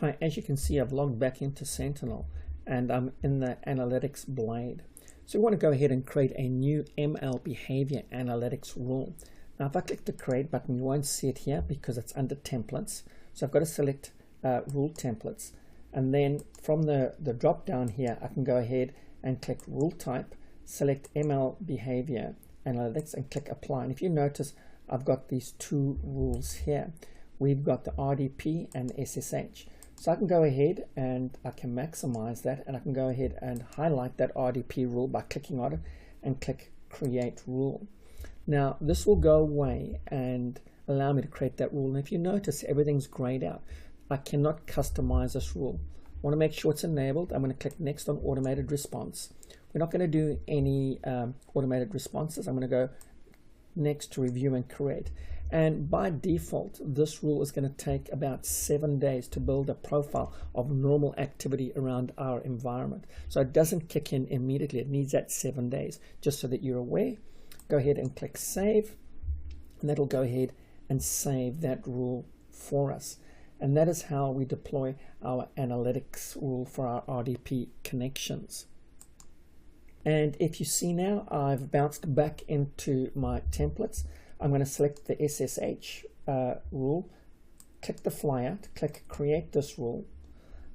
Hi, as you can see, I've logged back into Sentinel and I'm in the Analytics Blade. So we want to go ahead and create a new ML Behavior Analytics rule. Now, if I click the Create button, you won't see it here because it's under Templates. So I've got to select Rule Templates. And then from the drop down here, I can go ahead and click Rule Type, select ML Behavior Analytics and click Apply. And if you notice, I've got these two rules here. We've got the RDP and SSH. So I can go ahead and I can maximize that, and I can go ahead and highlight that RDP rule by clicking on it and click Create Rule. Now this will go away and allow me to create that rule. And if you notice, everything's grayed out. I cannot customize this rule. I want to make sure it's enabled. I'm going to click Next on Automated Response. We're not going to do any automated responses. I'm going to go Next to Review and Create. And by default, this rule is going to take about 7 days to build a profile of normal activity around our environment. So it doesn't kick in immediately. It needs that 7 days. Just so that you're aware, go ahead and click Save, and that'll go ahead and save that rule for us. And that is how we deploy our analytics rule for our RDP connections. And if you see now, I've bounced back into my templates. I'm going to select the SSH rule, click the flyout, click Create This Rule,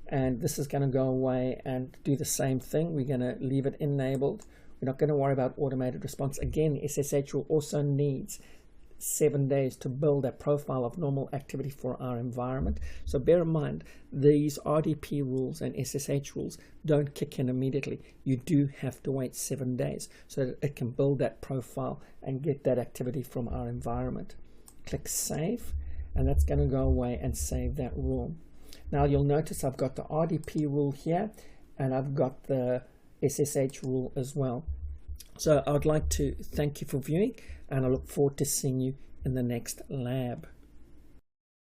and this is going to go away and do the same thing. We're going to leave it enabled. We're not going to worry about automated response. Again, SSH rule also needs 7 days to build a profile of normal activity for our environment. So bear in mind, these RDP rules and SSH rules don't kick in immediately. You do have to wait 7 days so that it can build that profile and get that activity from our environment. Click Save, and that's going to go away and save that rule. Now you'll notice I've got the RDP rule here and I've got the SSH rule as well. So I would like to thank you for viewing, and I look forward to seeing you in the next lab.